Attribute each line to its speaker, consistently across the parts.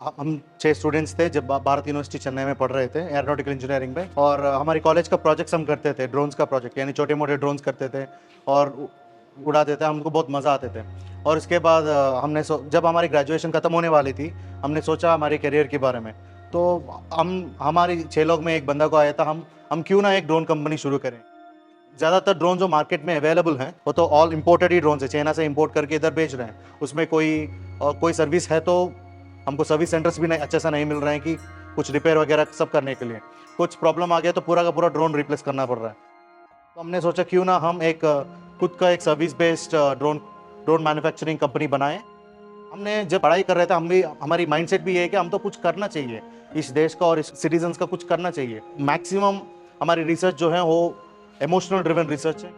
Speaker 1: हम 6 स्टूडेंट्स थे जब भारत यूनिवर्सिटी चेन्नई में पढ़ रहे थे एरोनॉटिकल इंजीनियरिंग में। और हमारी कॉलेज का प्रोजेक्ट्स हम करते थे, ड्रोन्स का प्रोजेक्ट, यानी छोटे मोटे ड्रोन्स करते थे और उड़ाते थे। हमको बहुत मज़ा आते थे। और उसके बाद जब हमारी ग्रेजुएशन ख़त्म होने वाली थी, हमने सोचा हमारे करियर के बारे में। तो हमारी 6 लोग में एक बंदा को आया था, हम क्यों ना एक ड्रोन कंपनी शुरू करें। ज़्यादातर ड्रोन जो मार्केट में अवेलेबल हैं वो तो ऑल इम्पोर्टेड ही ड्रोन है, चाइना से इंपोर्ट करके इधर बेच रहे हैं। उसमें कोई सर्विस है तो हमको सर्विस सेंटर्स भी नहीं अच्छे से नहीं मिल रहे हैं कि कुछ रिपेयर वगैरह सब करने के लिए। कुछ प्रॉब्लम आ गया तो पूरा का पूरा ड्रोन रिप्लेस करना पड़ रहा है। तो हमने सोचा क्यों ना हम खुद का एक service based drone drone manufacturing company बनाएं। हमने जब पढ़ाई कर रहे थे, हमारी माइंडसेट भी ये है कि हम तो कुछ करना चाहिए, इस देश का और इस सिटीजन्स का कुछ करना चाहिए। मैक्सिमम हमारी रिसर्च जो है वो इमोशनल ड्रिवन रिसर्च है।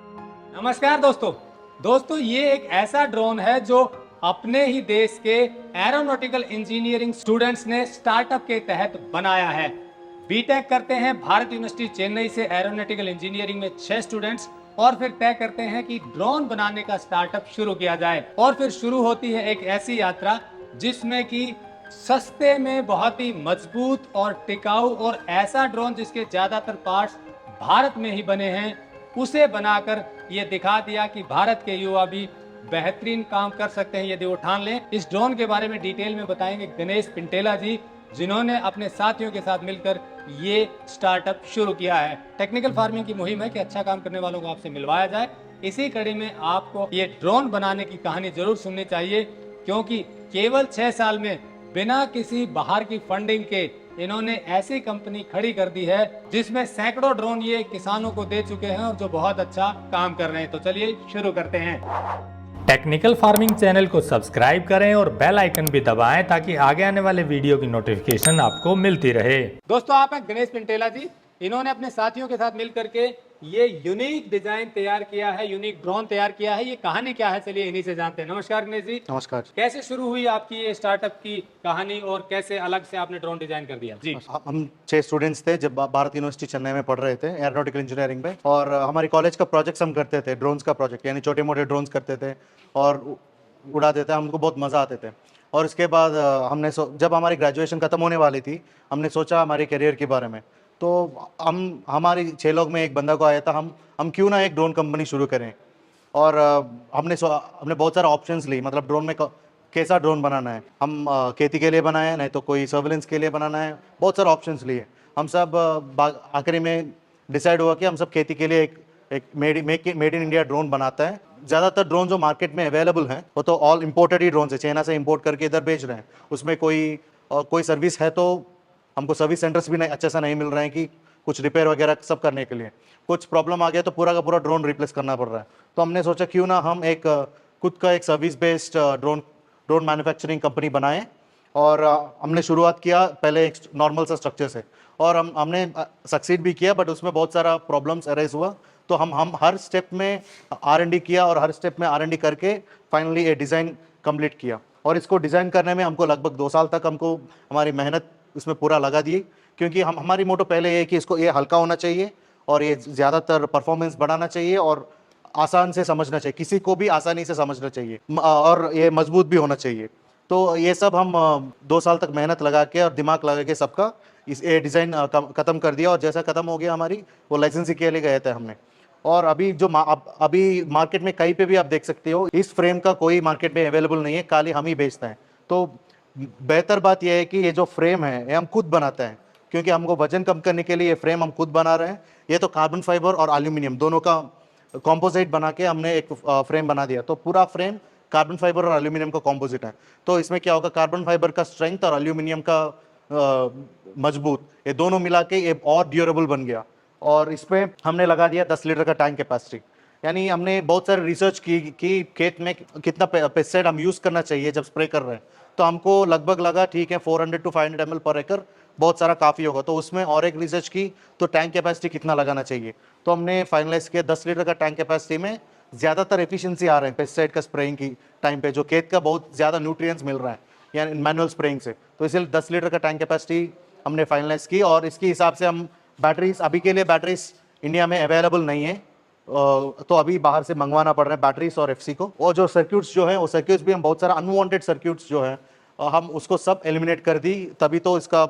Speaker 2: नमस्कार दोस्तों ये एक ऐसा ड्रोन है जो अपने ही देश के एरोनॉटिकल इंजीनियरिंग स्टूडेंट्स ने स्टार्टअप के तहत बनाया है। बीटेक करते हैं भारत यूनिवर्सिटी चेन्नई से एरोनॉटिकल इंजीनियरिंग में 6 स्टूडेंट्स, और फिर तय करते हैं कि ड्रोन बनाने का स्टार्टअप शुरू किया जाए। और फिर शुरू होती है एक ऐसी यात्रा जिसमें कि सस्ते में बहुत ही मजबूत और टिकाऊ और ऐसा ड्रोन जिसके ज्यादातर पार्ट्स भारत में ही बने हैं, उसे बनाकर ये दिखा दिया कि भारत के युवा भी बेहतरीन काम कर सकते हैं यदि वो ठान लें। इस ड्रोन के बारे में डिटेल में बताएंगे गणेश पिंटेला जी, जिन्होंने अपने साथियों के साथ मिलकर ये स्टार्टअप शुरू किया है। टेक्निकल फार्मिंग की मुहिम है कि अच्छा काम करने वालों को आपसे मिलवाया जाए। इसी कड़ी में आपको ये ड्रोन बनाने की कहानी जरूर सुननी चाहिए, क्योंकि केवल 6 साल में बिना किसी बाहर की फंडिंग के इन्होंने ऐसी कंपनी खड़ी कर दी है जिसमें सैकड़ों ड्रोन ये किसानों को दे चुके हैं और जो बहुत अच्छा काम कर रहे हैं। तो चलिए शुरू करते हैं। टेक्निकल फार्मिंग चैनल को सब्सक्राइब करें और बेल आइकन भी दबाएं ताकि आगे आने वाले वीडियो की नोटिफिकेशन आपको मिलती रहे। दोस्तों, आप हैं गणेश पिंटेला जी। इन्होंने अपने साथियों के साथ मिलकर के ये यूनिक डिजाइन तैयार किया है, यूनिक ड्रोन तैयार किया है। ये कहानी क्या है, चलिए इन्हीं से जानते हैं। नमस्कार गणेश जी।
Speaker 1: नमस्कार।
Speaker 2: कैसे शुरू हुई आपकी ये स्टार्टअप की कहानी और कैसे अलग से आपने ड्रोन डिजाइन कर दिया जी?
Speaker 1: हम 6 स्टूडेंट्स थे जब भारत यूनिवर्सिटी चेन्नई में पढ़ रहे थे एरोनॉटिकल इंजीनियरिंग में। और हमारी कॉलेज का प्रोजेक्ट्स हम करते थे, ड्रोन्स का प्रोजेक्ट, यानी छोटे मोटे ड्रोन्स करते थे और उड़ाते थे। हमको बहुत मज़ा आते थे। और उसके बाद जब हमारी ग्रेजुएशन ख़त्म होने वाली थी, हमने सोचा हमारे करियर के बारे में। तो हमारी 6 लोग में एक बंदा को आया था, हम क्यों ना एक ड्रोन कंपनी शुरू करें। और हमने बहुत सारे ऑप्शंस ली, मतलब ड्रोन में कैसा ड्रोन बनाना है। हम खेती के लिए बनाए, नहीं तो कोई सर्विलेंस के लिए बनाना है। बहुत सारे ऑप्शंस लिए। हम सब आखिरी में डिसाइड हुआ कि हम सब खेती के लिए एक मेड इन इंडिया ड्रोन बनाता है। ज़्यादातर ड्रोन जो मार्केट में अवेलेबल हैं वो तो ऑल इम्पोर्टेड ही ड्रोन है, चाइना से इंपोर्ट करके इधर बेच रहे हैं। उसमें कोई सर्विस है तो हमको सर्विस सेंटर्स भी नहीं अच्छे से नहीं मिल रहे हैं कि कुछ रिपेयर वगैरह सब करने के लिए। कुछ प्रॉब्लम आ गया तो पूरा का पूरा ड्रोन रिप्लेस करना पड़ रहा है। तो हमने सोचा क्यों ना हम खुद का एक service based drone drone manufacturing company बनाएं। और हमने शुरुआत किया पहले एक नॉर्मल सा स्ट्रक्चर से, और हमने सक्सीड भी किया, बट उसमें बहुत सारा प्रॉब्लम्स अराइज हुआ। तो हम हर स्टेप में R&D किया और हर स्टेप में R&D करके फाइनली ये डिज़ाइन कंप्लीट किया। और इसको डिज़ाइन करने में हमको लगभग 2 साल तक हमको हमारी मेहनत इसमें पूरा लगा दी, क्योंकि हमारी मोटो पहले ये है कि ये हल्का होना चाहिए और ये ज़्यादातर परफॉर्मेंस बढ़ाना चाहिए और आसान से समझना चाहिए, किसी को भी आसानी से समझना चाहिए, और ये मजबूत भी होना चाहिए। तो ये सब हम 2 साल तक मेहनत लगा के और दिमाग लगा के सबका ये डिज़ाइन ख़त्म कर दिया। और जैसा ख़त्म हो गया हमारी, वो लाइसेंसिंग के लिए गए थे हमने। और अभी मार्केट में कहीं पे भी आप देख सकते हो, इस फ्रेम का कोई मार्केट में अवेलेबल नहीं है, खाली हम ही बेचते हैं। तो बेहतर बात यह है कि ये जो फ्रेम है ये हम खुद बनाते हैं, क्योंकि हमको वजन कम करने के लिए ये फ्रेम हम खुद बना रहे हैं। ये तो कार्बन फाइबर और एल्यूमिनियम दोनों का कॉम्पोजिट बना के हमने एक फ्रेम बना दिया। तो पूरा फ्रेम कार्बन फाइबर और एल्यूमिनियम का कॉम्पोजिट है। तो इसमें क्या होगा, कार्बन फाइबर का स्ट्रेंथ और एल्यूमिनियम का मजबूत, ये दोनों मिला के ये और ड्यूरेबल बन गया। और इस पर हमने लगा दिया 10 लीटर का टैंक कैपेसिटी। यानी हमने बहुत सारे रिसर्च की कि खेत में कितना पेस्टिसाइड हम यूज़ करना चाहिए जब स्प्रे कर रहे हैं। तो हमको लगभग लगा ठीक है 400 to 500 ml पर एकड़ बहुत सारा काफ़ी होगा। तो उसमें और एक रिसर्च की तो टैंक कैपेसिटी कितना लगाना चाहिए। तो हमने फाइनलाइज किया 10 लीटर का टैंक कैपेसिटी में ज़्यादातर एफिशिएंसी आ रहे हैं पेस्टिसाइड का स्प्रेइंग की टाइम पे, जो खेत का बहुत ज़्यादा न्यूट्रिएंट्स मिल रहा है यानी मैनुअल स्प्रेइंग से। तो इसलिए 10 लीटर का टैंक कैपेसिटी हमने फाइनलाइज की। और इसके हिसाब से हम बैटरीज, अभी के लिए बैटरीज इंडिया में अवेलेबल नहीं है, तो अभी बाहर से मंगवाना पड़ रहा है बैटरीज और FC को। और जो सर्क्यूट्स जो है, वो सर्क्यूट्स भी हम बहुत सारा अनवांटेड सर्क्यूट्स जो है हम उसको सब एलिमिनेट कर दी, तभी तो इसका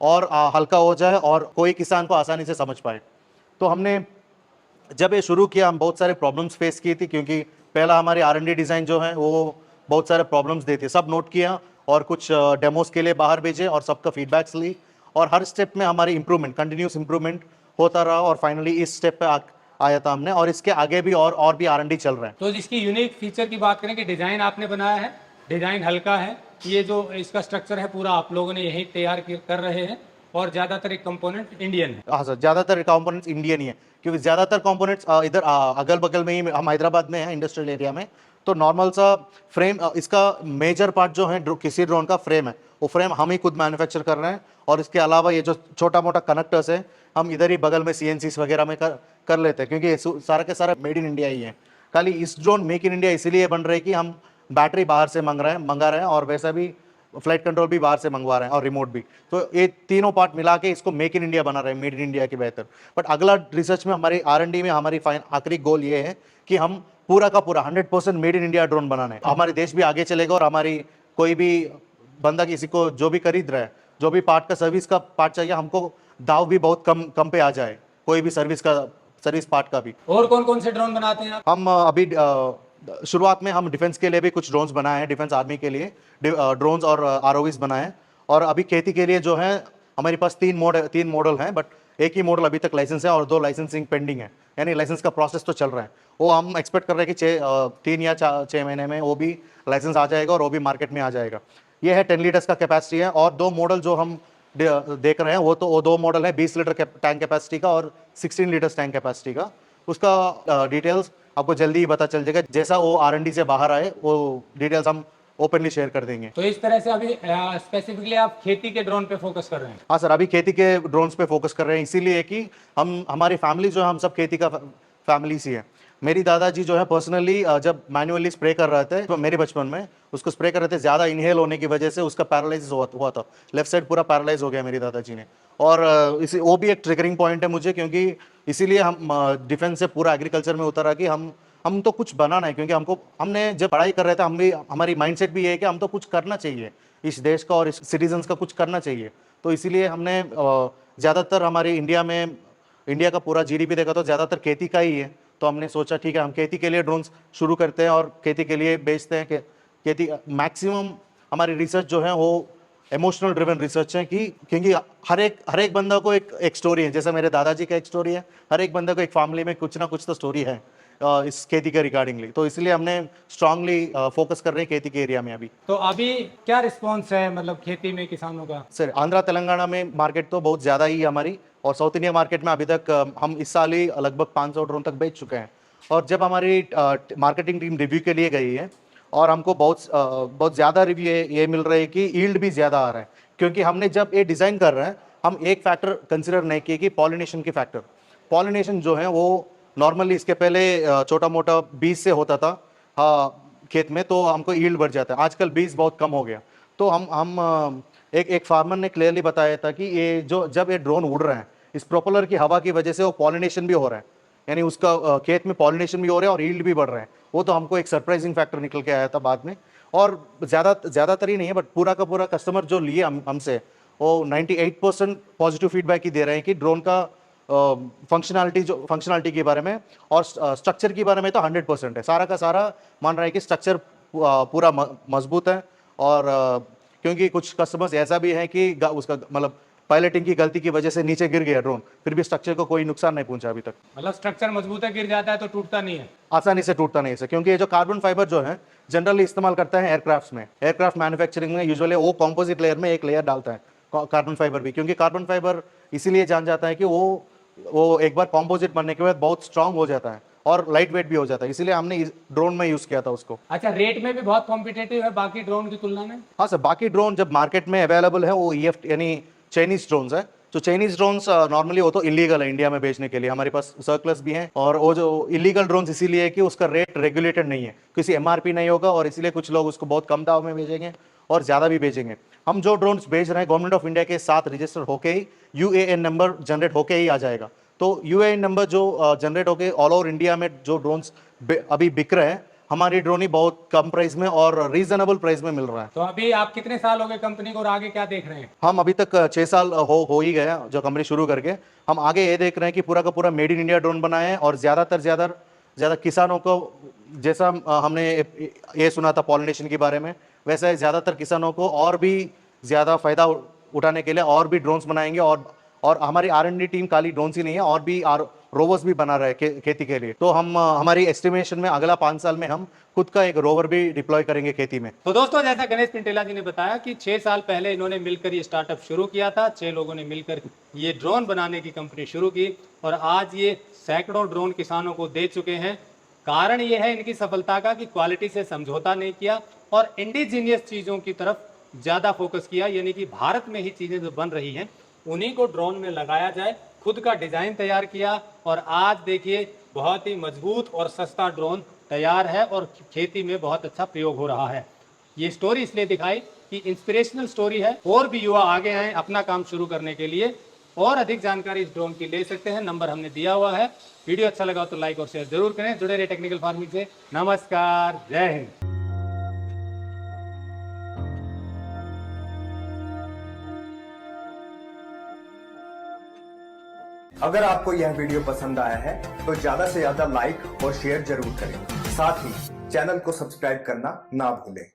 Speaker 1: और हल्का हो जाए और कोई किसान को आसानी से समझ पाए। तो हमने जब ये शुरू किया हम बहुत सारे प्रॉब्लम्स फेस की थी, क्योंकि पहला हमारी R&D डिज़ाइन जो है वो बहुत सारे प्रॉब्लम्स देती है। सब नोट किया और कुछ डेमोस के लिए बाहर भेजे और सबका फीडबैक्स ली, और हर स्टेप में हमारी इंप्रूवमेंट, कंटिन्यूस इंप्रूवमेंट होता रहा, और फाइनली इस स्टेप पे आया था हमने, और इसके आगे भी और भी R&D चल रहा है।
Speaker 2: तो इसकी यूनिक फीचर की बात करें कि डिजाइन आपने बनाया है, डिजाइन हल्का है, ये जो इसका स्ट्रक्चर है पूरा आप लोगों ने यही तैयार कर रहे हैं, और ज्यादातर एक कंपोनेंट इंडियन है।
Speaker 1: हाँ सर, ज़्यादातर कंपोनेंट्स इंडियन ही है, क्योंकि ज़्यादातर कंपोनेंट्स इधर अगल बगल में ही, हम हैदराबाद में हैं इंडस्ट्रियल एरिया में, तो नॉर्मल सा फ्रेम, इसका मेजर पार्ट जो है किसी ड्रोन का फ्रेम है, वो फ्रेम हम ही खुद मैन्युफैक्चर कर रहे हैं, और इसके अलावा ये जो छोटा मोटा कनेक्टर्स है हम इधर ही बगल में CNCs वगैरह में कर लेते हैं, क्योंकि ये सारा के सारा मेड इन इंडिया ही है। खाली इस ड्रोन मेक इन इंडिया इसीलिए बन रहे हैं कि हम बैटरी बाहर से मंगा रहे हैं, और वैसा भी फ्लाइट कंट्रोल भी बाहर से मंगवा रहे हैं, और रिमोट भी। तो ये तीनों पार्ट मिला के इसको मेक इन इंडिया बना रहे हैं, मेड इन इंडिया की बेहतर। बट अगला रिसर्च में, हमारी R&D में हमारी आखिरी गोल ये है कि हम पूरा का पूरा 100% मेड इन इंडिया ड्रोन बनाना है। हमारे देश भी आगे चलेगा, और हमारी कोई भी बंदा किसी को जो भी खरीद रहा है, जो भी पार्ट का सर्विस का पार्ट चाहिए, हमको दाव भी बहुत कम पे आ जाए, कोई भी सर्विस पार्ट का भी।
Speaker 2: और कौन कौन से ड्रोन बनाते हैं आप?
Speaker 1: हम अभी शुरुआत में हम डिफेंस के लिए भी कुछ ड्रोन्स बनाए हैं, डिफेंस आर्मी के लिए ड्रोन्स और ROVs बनाए हैं, और अभी खेती के लिए जो है हमारे पास तीन मॉडल हैं, बट एक ही मॉडल अभी तक लाइसेंस है और 2 लाइसेंसिंग पेंडिंग है, यानी लाइसेंस का प्रोसेस तो चल रहा है। वो हम एक्सपेक्ट कर रहे हैं कि 3 या 6 महीने में वो भी लाइसेंस आ जाएगा और वो भी मार्केट में आ जाएगा। ये है 10 लीटर्स का कैपेसिटी है, और 2 मॉडल जो हम देख रहे हैं वो 2 मॉडल है 20 लीटर टैंक कैपेसिटी का और 16 लीटर्स टैंक कैपेसिटी का। उसका डिटेल्स आपको जल्दी ही पता चल जाएगा, जैसा वो R&D से बाहर आए वो डिटेल्स हम ओपनली शेयर कर देंगे।
Speaker 2: तो इस तरह से अभी स्पेसिफिकली आप खेती के ड्रोन पे फोकस कर रहे हैं?
Speaker 1: हाँ सर, अभी खेती के ड्रोन्स पे फोकस कर रहे हैं, इसीलिए कि हमारी फैमिली जो है, हम सब खेती का फैमिली सी है। मेरी दादाजी जो है पर्सनली जब मैनुअली स्प्रे कर रहे थे, तो मेरे बचपन में उसको स्प्रे कर रहे थे, ज़्यादा इनहेल होने की वजह से उसका पैरालाइज हुआ था, लेफ्ट साइड पूरा पैरालाइज हो गया मेरी दादाजी ने। और इसी वो भी एक ट्रिगरिंग पॉइंट है मुझे, क्योंकि इसीलिए हम डिफेंस से पूरा एग्रीकल्चर में उतरा कि हम तो कुछ बनाना है, क्योंकि हमने जब पढ़ाई कर रहे थे, हमारी माइंडसेट भी ये है कि हम तो कुछ करना चाहिए इस देश का और इस सिटीजन्स का, कुछ करना चाहिए। तो इसीलिए हमने ज़्यादातर हमारी इंडिया का पूरा GDP देखा तो ज़्यादातर खेती का ही है, तो हमने सोचा ठीक है हम खेती के लिए ड्रोन्स शुरू करते हैं और खेती के लिए बेचते हैं। खेती मैक्सिमम हमारी रिसर्च जो है वो इमोशनल ड्रिवन रिसर्च है, क्योंकि हर एक बंदा को एक स्टोरी है, जैसे मेरे दादाजी का एक स्टोरी है, हर एक बंदा को एक फैमिली में कुछ ना कुछ तो स्टोरी है इस खेती के रिगार्डिंगली। तो इसलिए हमने स्ट्रांगली फोकस कर रहे हैं खेती के एरिया में अभी।
Speaker 2: तो अभी क्या रिस्पॉन्स है मतलब खेती में किसानों का?
Speaker 1: सर, आंध्रा तेलंगाना में मार्केट तो बहुत ज़्यादा ही है हमारी, और साउथ इंडिया मार्केट में अभी तक हम इस साल ही लगभग 500 ड्रोन तक बेच चुके हैं। और जब हमारी मार्केटिंग टीम रिव्यू के लिए गई है, और हमको बहुत ज़्यादा रिव्यू ये मिल रहा है कि यील्ड भी ज़्यादा आ रहा है, क्योंकि हमने जब ये डिज़ाइन कर रहे हैं, हम एक फैक्टर कंसिडर नहीं किए कि पॉलिनेशन की फैक्टर। पॉलिनेशन जो है वो नॉर्मली इसके पहले छोटा मोटा बीज से होता था खेत में, तो हमको यील्ड बढ़ जाता है। आजकल बीज बहुत कम हो गया, तो हम एक फार्मर ने क्लियरली बताया था कि ये जब ये ड्रोन उड़ रहे हैं, इस प्रोपेलर की हवा की वजह से वो पॉलिनेशन भी हो रहा है, यानी उसका खेत में पॉलिनेशन भी हो रहा है और यील्ड भी बढ़ रहा है। वो तो हमको एक सरप्राइजिंग फैक्टर निकल के आया था बाद में। और ज़्यादातर ही नहीं है, बट पूरा का पूरा कस्टमर जो लिए हमसे, वो 98% पॉजिटिव फीडबैक ही दे रहे हैं कि ड्रोन का फंक्शनैलिटी के बारे में और स्ट्रक्चर के बारे में तो 100% है। सारा का सारा मान रहा है कि स्ट्रक्चर पूरा मजबूत है, और क्योंकि कुछ कस्टमर्स ऐसा भी है कि उसका मतलब पायलटिंग की गलती की वजह से नीचे गिर गया ड्रोन, फिर भी स्ट्रक्चर को कोई नुकसान नहीं पहुंचा अभी तक।
Speaker 2: मतलब स्ट्रक्चर मजबूत है, गिर जाता है तो टूटता नहीं है?
Speaker 1: आसानी से टूटता नहीं है, क्योंकि ये जो कार्बन फाइबर जो है जनरली इस्तेमाल करता है एयरक्राफ्ट में, एयरक्राफ्ट मैन्युफैक्चरिंग में यूजुअली वो कॉम्पोजिट लेयर में एक लेयर डालता है कार्बन फाइबर भी, क्योंकि कार्बन फाइबर इसीलिए जान जाता है कि वो एक बार कॉम्पोजिट बनने के बाद बहुत स्ट्रांग हो जाता है और लाइट वेट भी हो जाता है, इसीलिए हमने इस ड्रोन में यूज किया था उसको।
Speaker 2: अच्छा, रेट में भी बहुत कॉम्पिटेटिव है बाकी ड्रोन की तुलना में?
Speaker 1: हाँ सर, बाकी ड्रोन जब मार्केट में अवेलेबल है वो EF यानी चाइनीज ड्रोन्स है। तो चाइनीज ड्रोन्स नॉर्मली वो तो इलीगल है इंडिया में बेचने के लिए, हमारे पास सर्कुलस भी हैं, और वो जो इलीगल ड्रोन्स इसीलिए है कि उसका रेट रेगुलेटेड नहीं है, किसी MRP नहीं होगा, और इसीलिए कुछ लोग उसको बहुत कम दाव में बेचेंगे और ज़्यादा भी बेचेंगे। हम जो ड्रोन्स बेच रहे हैं गवर्नमेंट ऑफ इंडिया के साथ रजिस्टर होके ही UAN नंबर जनरेट होके ही आ जाएगा। तो UAN नंबर जो जनरेट होके ऑल ओवर इंडिया में जो ड्रोन्स अभी बिक रहे हैं, हमारी ड्रोन ही बहुत कम प्राइस में और रीजनेबल प्राइस में मिल रहा है।
Speaker 2: तो अभी आप कितने साल हो गए कंपनी को और आगे क्या देख रहे हैं?
Speaker 1: हम अभी तक 6 साल हो ही गए हैं जो कंपनी शुरू करके। हम आगे ये देख रहे हैं कि पूरा का पूरा मेड इन इंडिया ड्रोन बनाए और ज़्यादा किसानों को, जैसा हमने ये सुना था पॉलिनेशन के बारे में, वैसे ज़्यादातर किसानों को और भी ज़्यादा फ़ायदा उठाने के लिए और भी ड्रोन्स बनाएंगे। और हमारी R&D टीम खाली ड्रोन्स ही नहीं है, और भी रोवर्स भी बना रहे हैं खेती के लिए। तो हम हमारी एस्टिमेशन में अगला 5 साल में हम खुद का एक रोवर भी डिप्लॉय करेंगे खेती में।
Speaker 2: तो दोस्तों, जैसा गणेश पिंटेला जी ने बताया कि 6 साल पहले इन्होंने मिलकर ये स्टार्टअप शुरू किया था। 6 लोगों ने मिलकर ये ड्रोन बनाने की कंपनी शुरू की और आज ये सैकड़ों ड्रोन किसानों को दे चुके हैं। कारण ये है इनकी सफलता का कि क्वालिटी से समझौता नहीं किया और इंडिजीनियस चीज़ों की तरफ ज़्यादा फोकस किया, यानी कि भारत में ही चीज़ें जो बन रही हैं उन्हीं को ड्रोन में लगाया जाए। खुद का डिज़ाइन तैयार किया और आज देखिए बहुत ही मजबूत और सस्ता ड्रोन तैयार है और खेती में बहुत अच्छा प्रयोग हो रहा है। ये स्टोरी इसलिए दिखाई कि इंस्पिरेशनल स्टोरी है, और भी युवा आगे आए अपना काम शुरू करने के लिए। और अधिक जानकारी इस ड्रोन की ले सकते हैं, नंबर हमने दिया हुआ है। वीडियो अच्छा लगा तो लाइक और शेयर जरूर करें। जुड़े रहे टेक्निकल फार्मिंग से। नमस्कार, जय हिंद।
Speaker 3: अगर आपको यह वीडियो पसंद आया है तो ज्यादा से ज्यादा लाइक और शेयर जरूर करें। साथ ही चैनल को सब्सक्राइब करना ना भूलें।